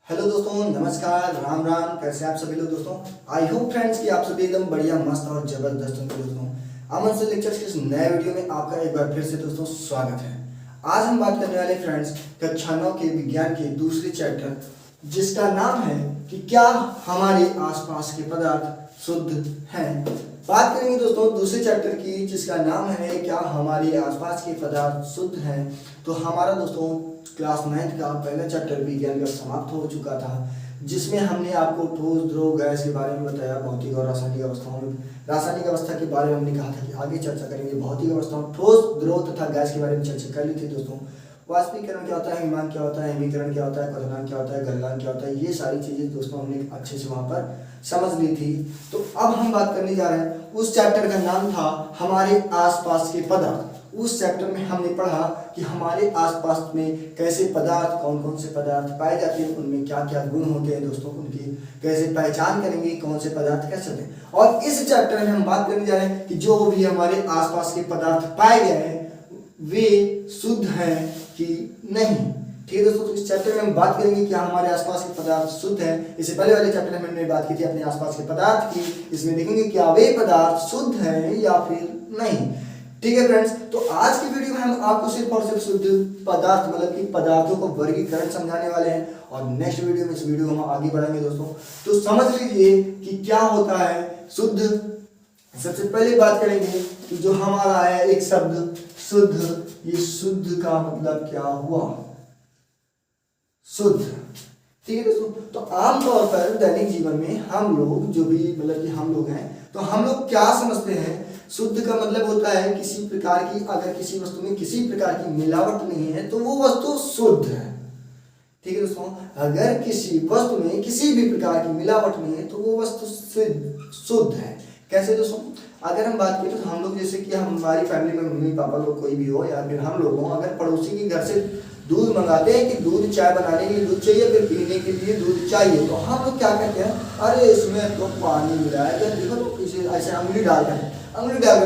Hello दोस्तों, नमस्कार, राम राम। कैसे आप सभी लोग दोस्तों। आई होप फ्रेंड्स कि आप सभी एकदम बढ़िया, मस्त और जबरदस्त होंगे दोस्तों। अमन से लेक्चर्स के इस नए वीडियो में आपका एक बार फिर से दोस्तों स्वागत है। आज हम बात करने वाले फ्रेंड्स कक्षा 9 के विज्ञान के दूसरे चैप्टर जिसका नाम है कि क्या हमारे आसपास के पदार्थ शुद्ध हैं। बात करेंगे दोस्तों दूसरे चैप्टर की जिसका नाम है क्या हमारे आसपास के पदार्थ शुद्ध हैं। तो हमारा दोस्तों क्लास 9 का पहला चैप्टर विज्ञान का समाप्त हो चुका था, जिसमें हमने आपको ठोस, द्रव, गैस के बारे में बताया, भौतिक और रासायनिक अवस्थाओं में। रासायनिक अवस्था के बारे में हमने कहा था कि आगे चर्चा करेंगे। भौतिक अवस्थाओं, ठोस, द्रव तथा गैस के बारे में चर्चा कर ली थी दोस्तों। वाष्पीकरण क्या होता है, हिमांक क्या होता है, हिमीकरण क्या होता है, क्वथनांक क्या होता है, गलनांक क्या होता है, ये सारी चीजें दोस्तों हमने अच्छे से वहां पर समझ ली थी। तो अब हम बात करने जा रहे हैं, उस चैप्टर का नाम था हमारे आसपास के पदार्थ। उस चैप्टर में हमने पढ़ा कि हमारे आसपास में कैसे पदार्थ, कौन कौन से पदार्थ पाए जाते हैं, उनमें क्या क्या गुण होते हैं दोस्तों, उनकी कैसे पहचान करेंगे, कौन से पदार्थ कैसे होते हैं। और इस चैप्टर में हम बात करने जा रहे हैं कि जो भी हमारे आसपास के पदार्थ पाए गए हैं वे शुद्ध हैं कि नहीं। ठीक है दोस्तों, तो इस चैप्टर में हम बात करेंगे कि हमारे आसपास के पदार्थ शुद्ध हैं। इससे पहले वाले चैप्टर में हमने बात की थी अपने आसपास के पदार्थ की। इसमें देखेंगे क्या वे पदार्थ शुद्ध हैं या फिर नहीं। ठीक है फ्रेंड्स, तो आज की वीडियो में हम आपको सिर्फ और सिर्फ शुद्ध पदार्थ मतलब कि पदार्थों को वर्गीकरण समझाने वाले हैं। और नेक्स्ट वीडियो में इस वीडियो हम आगे बढ़ाएंगे दोस्तों। तो समझ लीजिए कि क्या होता है शुद्ध। सबसे पहले बात करेंगे कि जो हमारा है एक शब्द शुद्ध, ये शुद्ध का मतलब क्या हुआ, शुद्ध। ठीक है दोस्तों, तो आमतौर पर दैनिक जीवन में हम लोग जो भी मतलब कि हम लोग हैं, तो हम लोग क्या समझते हैं, शुद्ध का मतलब होता है किसी प्रकार की, अगर किसी वस्तु में किसी प्रकार की मिलावट नहीं है तो वो वस्तु शुद्ध है। ठीक है दोस्तों, अगर किसी वस्तु में किसी भी प्रकार की मिलावट नहीं है तो वो वस्तु शुद्ध है। कैसे दोस्तों, अगर हम बात करें तो हम लोग जैसे कि हमारी फैमिली में मम्मी पापा लोग कोई भी हो या फिर हम लोग हो, अगर पड़ोसी के घर से दूध मंगाते हैं कि दूध चाय बनाने के लिए दूध चाहिए, फिर पीने के लिए दूध चाहिए, तो हम लोग क्या करते हैं, अरे इसमें तो पानी मिला है, देखो तो इसे ऐसे अंगुली डालकर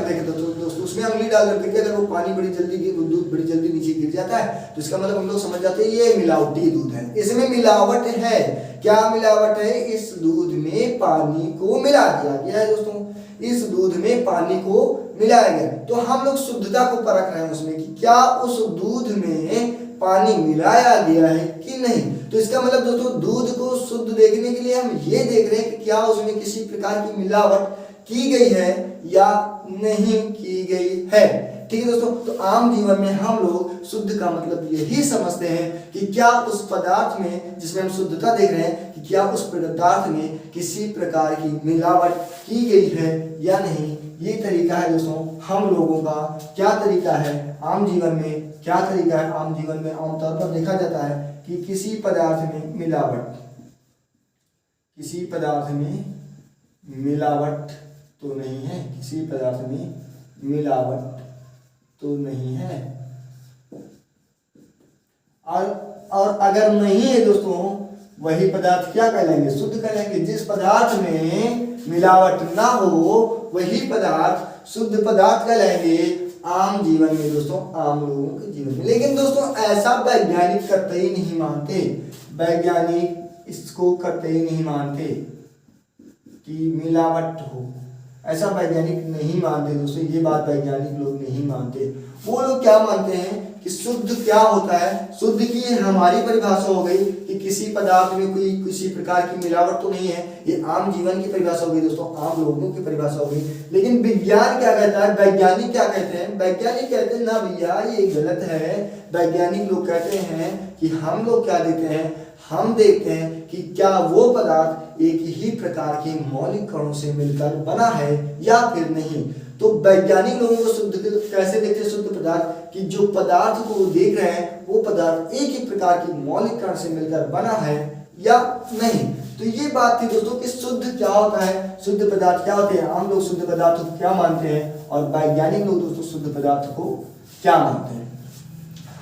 देखे तो दोस्तों उसमें अंगुली डालकर देखे, अगर वो पानी बड़ी जल्दी दूध बड़ी जल्दी नीचे गिर जाता है तो इसका मतलब हम लोग समझ जाते हैं ये मिलावटी दूध है, इसमें मिलावट है। क्या मिलावट है, इस दूध में पानी को मिला दिया गया है दोस्तों, इस दूध में पानी को मिलाया गया। तो हम लोग शुद्धता को परख रहे हैं उसमें कि क्या उस दूध में पानी मिलाया गया है कि नहीं। तो इसका मतलब दोस्तों दूध को शुद्ध देखने के लिए हम ये देख रहे हैं कि क्या उसमें किसी प्रकार की मिलावट की गई है या नहीं की गई है। ठीक है दोस्तों, तो आम जीवन में हम लोग शुद्ध का मतलब यही समझते हैं कि क्या उस पदार्थ में जिसमें हम शुद्धता देख रहे हैं कि क्या उस पदार्थ में किसी प्रकार की मिलावट की गई है या नहीं। ये तरीका है दोस्तों हम लोगों का। क्या तरीका है आम जीवन में, क्या तरीका है आम जीवन में आमतौर पर देखा जाता है कि किसी पदार्थ में मिलावट, किसी पदार्थ में मिलावट तो नहीं है, किसी पदार्थ में मिलावट तो नहीं है। और अगर नहीं है दोस्तों वही पदार्थ क्या कहलाएंगे, शुद्ध कहलाएंगे। जिस पदार्थ में मिलावट ना हो वही पदार्थ शुद्ध पदार्थ कहलाएंगे आम जीवन में दोस्तों, आम लोगों के जीवन में। लेकिन दोस्तों ऐसा वैज्ञानिक कतई नहीं मानते, वैज्ञानिक इसको कतई नहीं मानते कि मिलावट हो, ऐसा वैज्ञानिक नहीं मानते दोस्तों। ये बात वैज्ञानिक लोग नहीं मानते। वो लोग क्या मानते हैं कि शुद्ध क्या होता है, शुद्ध की हमारी परिभाषा हो गई कि किसी पदार्थ में कोई किसी प्रकार की मिलावट तो नहीं है। ये आम जीवन की परिभाषा हो गई दोस्तों, आम लोगों की परिभाषा हो गई। लेकिन विज्ञान क्या कहता है, वैज्ञानिक क्या कहते हैं, वैज्ञानिक कहते हैं ना भैया ये गलत है। वैज्ञानिक लोग कहते हैं कि हम लोग क्या देते हैं, हम देखते हैं कि क्या वो पदार्थ एक ही प्रकार के मौलिक कणों से मिलकर बना है या फिर नहीं। तो वैज्ञानिक लोगों को शुद्ध कैसे देखते हैं, शुद्ध पदार्थ कि जो पदार्थ को देख रहे हैं वो पदार्थ एक ही प्रकार की मौलिक कण से मिलकर बना है या नहीं। तो ये बात थी दोस्तों कि शुद्ध क्या होता है, शुद्ध पदार्थ क्या होते हैं। हम लोग शुद्ध पदार्थ को क्या मानते हैं और वैज्ञानिक लोग दोस्तों शुद्ध पदार्थ को क्या मानते हैं।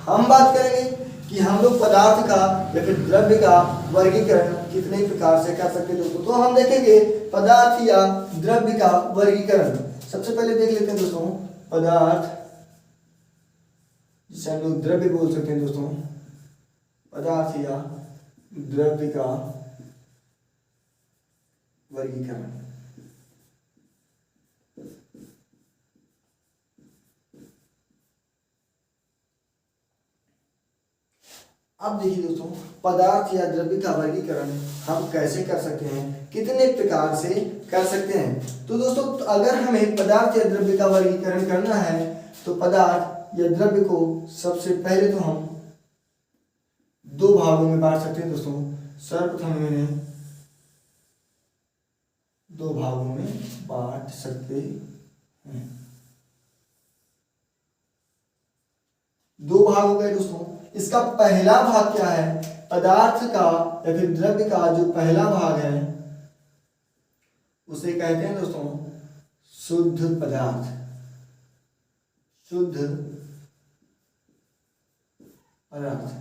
हम बात करेंगे कि हम लोग पदार्थ का या फिर द्रव्य का वर्गीकरण कितने प्रकार से कर सकते हैं दोस्तों। तो हम देखेंगे पदार्थ या द्रव्य का वर्गीकरण। सबसे पहले देख लेते हैं दोस्तों पदार्थ, जिसे हम लोग द्रव्य बोल सकते हैं दोस्तों, पदार्थ या द्रव्य का वर्गीकरण। अब देखिए दोस्तों, पदार्थ या द्रव्य का वर्गीकरण हम कैसे कर सकते हैं, कितने प्रकार से कर सकते हैं। तो दोस्तों, अगर हमें पदार्थ या द्रव्य का वर्गीकरण करना है तो पदार्थ या द्रव्य को सबसे पहले तो हम दो भागों में बांट सकते हैं दोस्तों। सर्वप्रथम मैंने दो भागों में बांट सकते हैं। दो भाग हो गए दोस्तों। इसका पहला भाग क्या है, पदार्थ का या फिर द्रव्य का जो पहला भाग है उसे कहते हैं दोस्तों शुद्ध पदार्थ। शुद्ध पदार्थ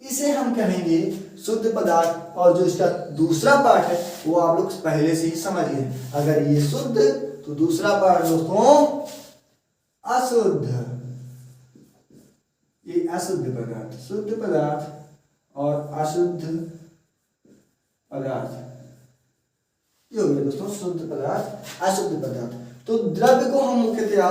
इसे हम कहेंगे शुद्ध पदार्थ। और जो इसका दूसरा पार्ट है वो आप लोग पहले से ही समझ गए। अगर ये शुद्ध तो दूसरा पार्ट दोस्तों अशुद्ध। ये अशुद्ध पदार्थ, शुद्ध पदार्थ और अशुद्ध पदार्थ, ये हो गया दोस्तों शुद्ध पदार्थ, अशुद्ध पदार्थ। तो द्रव्य को हम मुख्यतया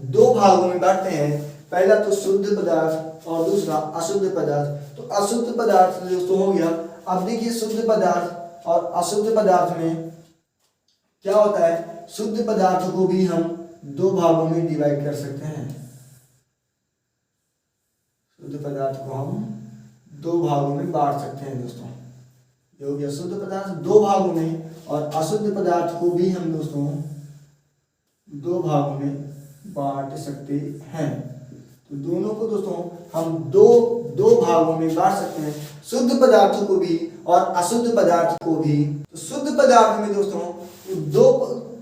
दो भागों में बांटते हैं। पहला तो शुद्ध पदार्थ और दूसरा अशुद्ध पदार्थ। तो अशुद्ध पदार्थ दोस्तों हो गया। अब देखिए शुद्ध पदार्थ और अशुद्ध पदार्थ में क्या होता है, शुद्ध पदार्थ को भी हम दो भागों में डिवाइड कर सकते हैं। शुद्ध पदार्थ को हम दो भागों में बांट सकते हैं दोस्तों। ये हो गया शुद्ध पदार्थ दो भागों में, और अशुद्ध पदार्थ को भी हम दोस्तों दो भागों में बांट सकते हैं। तो दोनों को दोस्तों हम दो भागों में बांट सकते हैं, शुद्ध पदार्थों को भी और अशुद्ध पदार्थ को भी। तो शुद्ध पदार्थ में दोस्तों दो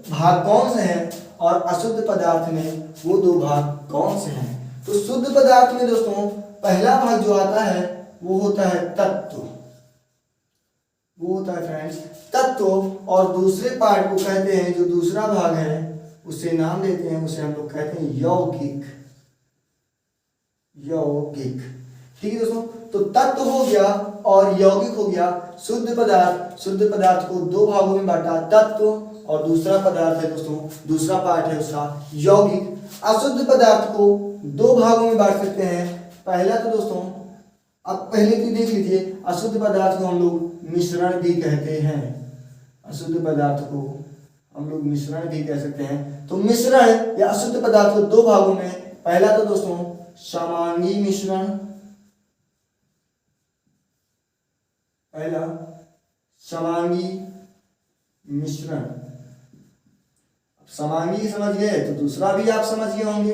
भाग कौन से हैं और अशुद्ध पदार्थ में वो दो भाग कौन से हैं। तो शुद्ध पदार्थ में दोस्तों पहला भाग जो आता है वो होता है तत्व। वो होता है फ्रेंड्स तत्व। और दूसरे पार्ट को कहते हैं, जो दूसरा भाग है उसे नाम देते हैं, उसे हम लोग कहते हैं यौगिक। यौगिक, ठीक है दोस्तों। तो तत्व हो गया और यौगिक हो गया। शुद्ध पदार्थ, शुद्ध पदार्थ को दो भागों में बांटा, तत्व और दूसरा पदार्थ है दोस्तों, दूसरा पार्ट है उसका यौगिक। अशुद्ध पदार्थ को दो भागों में बांट सकते हैं। पहला तो दोस्तों अब पहले तो देख लीजिए, अशुद्ध पदार्थ को हम लोग मिश्रण भी कहते हैं। अशुद्ध पदार्थ को हम लोग मिश्रण भी कह सकते हैं। तो मिश्रण या अशुद्ध पदार्थ को दो भागों में, पहला तो दोस्तों समांगी मिश्रण, पहला समांगी मिश्रण। समांगी समझ गए तो दूसरा भी आप समझ गए होंगे।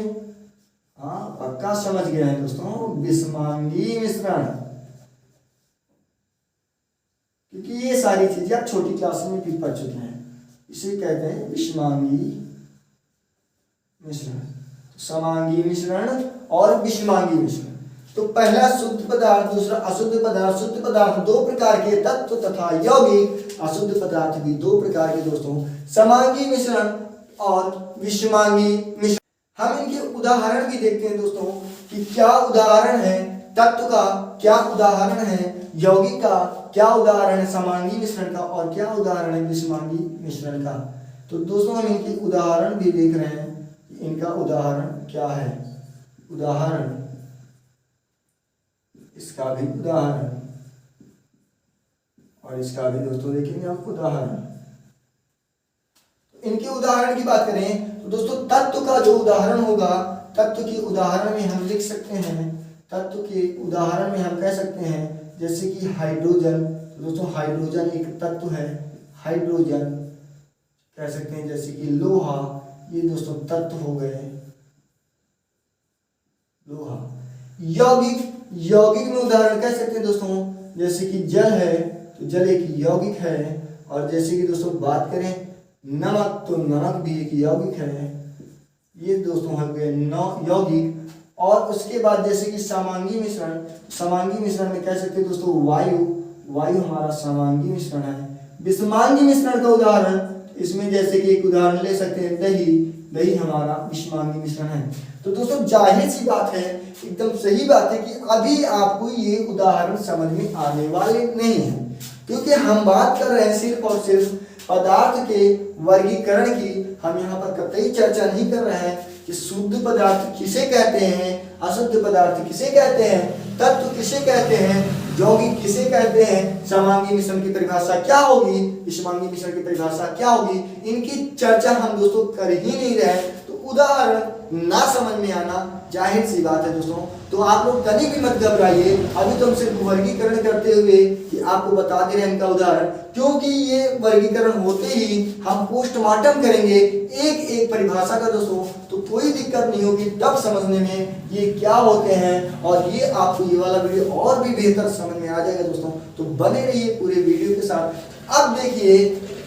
हाँ पक्का समझ गए हैं दोस्तों, विषमांगी मिश्रण। क्योंकि ये सारी चीजें आप छोटी क्लास में भी पढ़ चुके हैं। इसे कहते हैं विषमांगी मिश्रण, समांगी मिश्रण और विषमांगी मिश्रण। तो पहला शुद्ध पदार्थ, दूसरा अशुद्ध पदार्थ। शुद्ध पदार्थ दो प्रकार के, तत्व तथा यौगिक। अशुद्ध पदार्थ भी दो प्रकार के दोस्तों, समांगी मिश्रण और विषमांगी मिश्रण। हम इनके उदाहरण भी देखते हैं दोस्तों कि क्या उदाहरण है तत्व का, क्या उदाहरण है यौगिक का, क्या उदाहरण है समांगी मिश्रण का और क्या उदाहरण है विषमांगी मिश्रण का। तो दोस्तों हम इनके उदाहरण भी देख रहे हैं कि इनका उदाहरण क्या है। उदाहरण, इसका भी उदाहरण और इसका भी दोस्तों देखेंगे हम उदाहरण। इनके उदाहरण की बात करें तो दोस्तों तत्व का जो उदाहरण होगा, तत्व के उदाहरण में हम लिख सकते हैं, तत्व के उदाहरण में हम कह सकते हैं जैसे कि हाइड्रोजन। तो दोस्तों हाइड्रोजन एक तत्व है, हाइड्रोजन कह सकते हैं। जैसे कि लोहा, ये दोस्तों तत्व हो गए, लोहा। यौगिक, यौगिक में उदाहरण कह सकते हैं दोस्तों जैसे कि जल है, तो जल एक यौगिक है। और जैसे कि दोस्तों बात करें नमक, तो नमक भी एक यौगिक है। ये दोस्तों हो गए यौगिक। और उसके बाद जैसे कि समांगी मिश्रण, समांगी मिश्रण में कह सकते हैं दोस्तों वायु, वायु हमारा समांगी मिश्रण है। विषमांगी मिश्रण का उदाहरण, इसमें जैसे कि एक उदाहरण ले सकते हैं दही, दही हमारा विषमांगी मिश्रण है। तो दोस्तों जाहिर सी बात है, एकदम सही बात है कि अभी आपको ये उदाहरण समझ में आने वाले नहीं है, क्योंकि हम बात कर रहे हैं सिर्फ और सिर्फ पदार्थ के वर्गीकरण की। हम यहाँ पर कतई चर्चा नहीं कर रहे हैं कि शुद्ध पदार्थ किसे कहते हैं, अशुद्ध पदार्थ किसे कहते हैं, तत्व किसे कहते हैं, यौगिक किसे कहते हैं, समांगी मिश्रण की परिभाषा क्या होगी, विषमांगी मिश्रण की परिभाषा क्या होगी, इनकी चर्चा हम दोस्तों कर ही नहीं रहे। तो उदाहरण ना समझ में आना जाहिर सी बात है दोस्तों। तो आप लोग कभी भी मत घबराइए, अभी तो हम सिर्फ वर्गीकरण करते हुए कि आपको बता दे रहे हैं इनका उदाहरण, क्योंकि ये वर्गीकरण होते ही हम पोस्टमार्टम करेंगे एक एक परिभाषा का दोस्तों, तो कोई दिक्कत नहीं होगी तब समझने में ये क्या होते हैं, और ये आपको ये वाला वीडियो और भी बेहतर समझ में आ जाएगा दोस्तों। तो बने रहिए पूरे वीडियो के साथ। अब देखिए,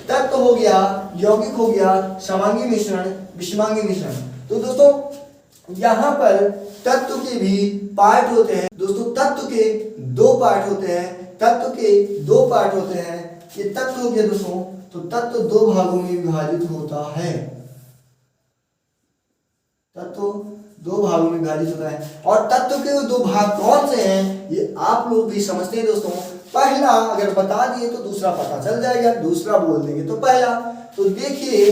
तत्व हो गया, यौगिक हो गया, समांगी मिश्रण, विषमांगी मिश्रण। तो दोस्तों यहाँ पर तत्व के भी पार्ट होते हैं दोस्तों। तत्व के दो पार्ट होते हैं, तत्व के दो पार्ट होते हैं। ये तत्व हो गया दोस्तों, तो तत्व दो भागों में विभाजित होता है। तत्व दो भागों में विभाजित होता है, और तत्व के दो भाग कौन से हैं ये आप लोग भी समझते हैं दोस्तों। पहला अगर बता दिए तो दूसरा पता चल जाएगा, दूसरा बोल देंगे तो पहला। तो देखिए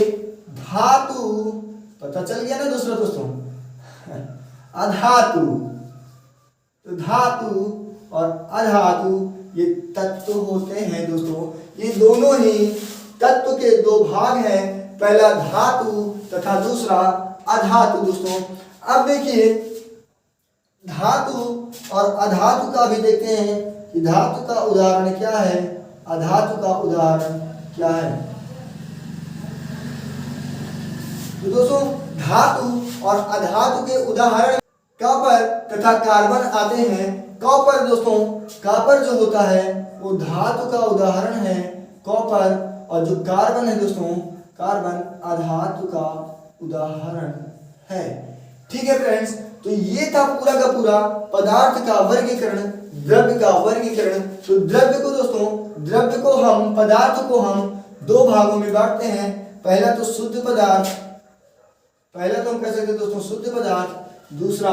धातु, पता चल गया ना दूसरा दोस्तों, अधातु। तो धातु और अधातु ये तत्व होते हैं दोस्तों। ये दोनों ही तत्व के दो भाग हैं, पहला धातु तथा दूसरा अधातु दोस्तों। अब देखिए धातु और अधातु का भी देखते हैं कि धातु का उदाहरण क्या है, अधातु का उदाहरण क्या है। तो दोस्तों धातु और अधातु के उदाहरण कॉपर तथा कार्बन आते हैं। कॉपर दोस्तों, कॉपर जो होता है वो धातु का उदाहरण है, कॉपर, और जो कार्बन है दोस्तों, कार्बन अधातु का उदाहरण है। ठीक है फ्रेंड्स, तो ये था पूरा का पूरा पदार्थ का वर्गीकरण, द्रव्य का वर्गीकरण। तो द्रव्य को दोस्तों, द्रव्य को हम, पदार्थ को हम दो भागों में बांटते हैं। पहला तो शुद्ध पदार्थ, पहला तो हम कह सकते हैं दोस्तों शुद्ध पदार्थ, दूसरा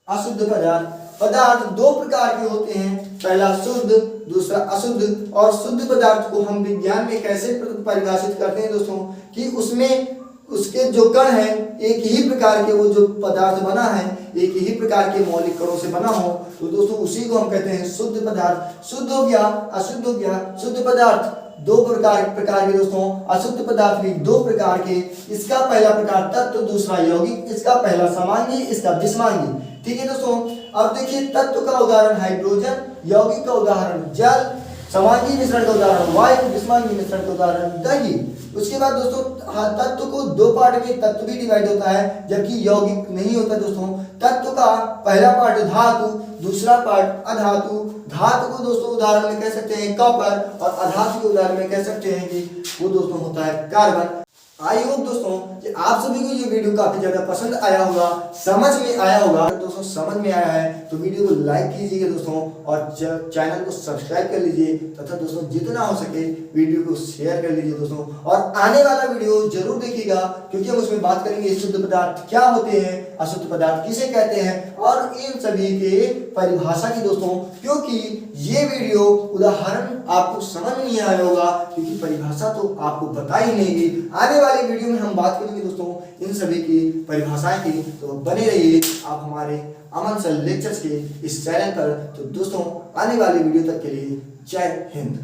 अशुद्ध पदार्थ। पदार्थ दो प्रकार के होते हैं, पहला शुद्ध, दूसरा अशुद्ध। और शुद्ध पदार्थ को हम विज्ञान में कैसे परिभाषित करते हैं दोस्तों, कि उसमें उसके जो कण हैं एक ही प्रकार के, वो जो पदार्थ बना है एक ही प्रकार के मौलिक कणों से बना हो, तो दोस्तों उसी को हम कहते हैं शुद्ध पदार्थ। शुद्ध हो गया, अशुद्ध हो गया। शुद्ध पदार्थ दो प्रकार के दोस्तों, अशुद्ध पदार्थ भी दो प्रकार के। इसका पहला प्रकार तत्व, दूसरा यौगिक। इसका पहला समांगी, इसका विषमांगी। ठीक है दोस्तों। अब देखिए तत्व का उदाहरण हाइड्रोजन, यौगिक का उदाहरण जल, समांगी मिश्रण का उदाहरण वायु, विषमांगी मिश्रण का उदाहरण दही। उसके बाद दोस्तों तत्व को दो पार्ट में तत्व भी डिवाइड होता है, जबकि यौगिक नहीं होता दोस्तों। तत्व का पहला पार्ट धातु, दूसरा पार्ट अधातु। धातु को दोस्तों उदाहरण में कह सकते हैं कॉपर, और अधातु के उदाहरण में कह सकते हैं कि वो दोस्तों होता है कार्बन। आई होप दोस्तों कि आप सभी को ये वीडियो काफी ज्यादा पसंद आया होगा, समझ में आया होगा। दोस्तों समझ में आया है तो वीडियो को लाइक कीजिएगा दोस्तों, और चैनल को सब्सक्राइब कर लीजिए, तथा दोस्तों जितना हो सके वीडियो को शेयर कर लीजिए दोस्तों। और आने वाला वीडियो जरूर देखिएगा, क्योंकि हम उसमें बात करेंगे शुद्ध पदार्थ क्या होते हैं, अशुद्ध पदार्थ किसे कहते हैं, और इन सभी के परिभाषा की दोस्तों। क्योंकि ये वीडियो उदाहरण आपको समझ नहीं आया होगा, क्योंकि परिभाषा तो आपको बता ही नहीं गई। आने वाले वीडियो में हम बात करेंगे दोस्तों इन सभी की परिभाषाएं की। तो बने रहिए आप हमारे अमन सर लेक्चर्स के इस चैनल पर। तो दोस्तों आने वाले वीडियो तक के लिए जय हिंद।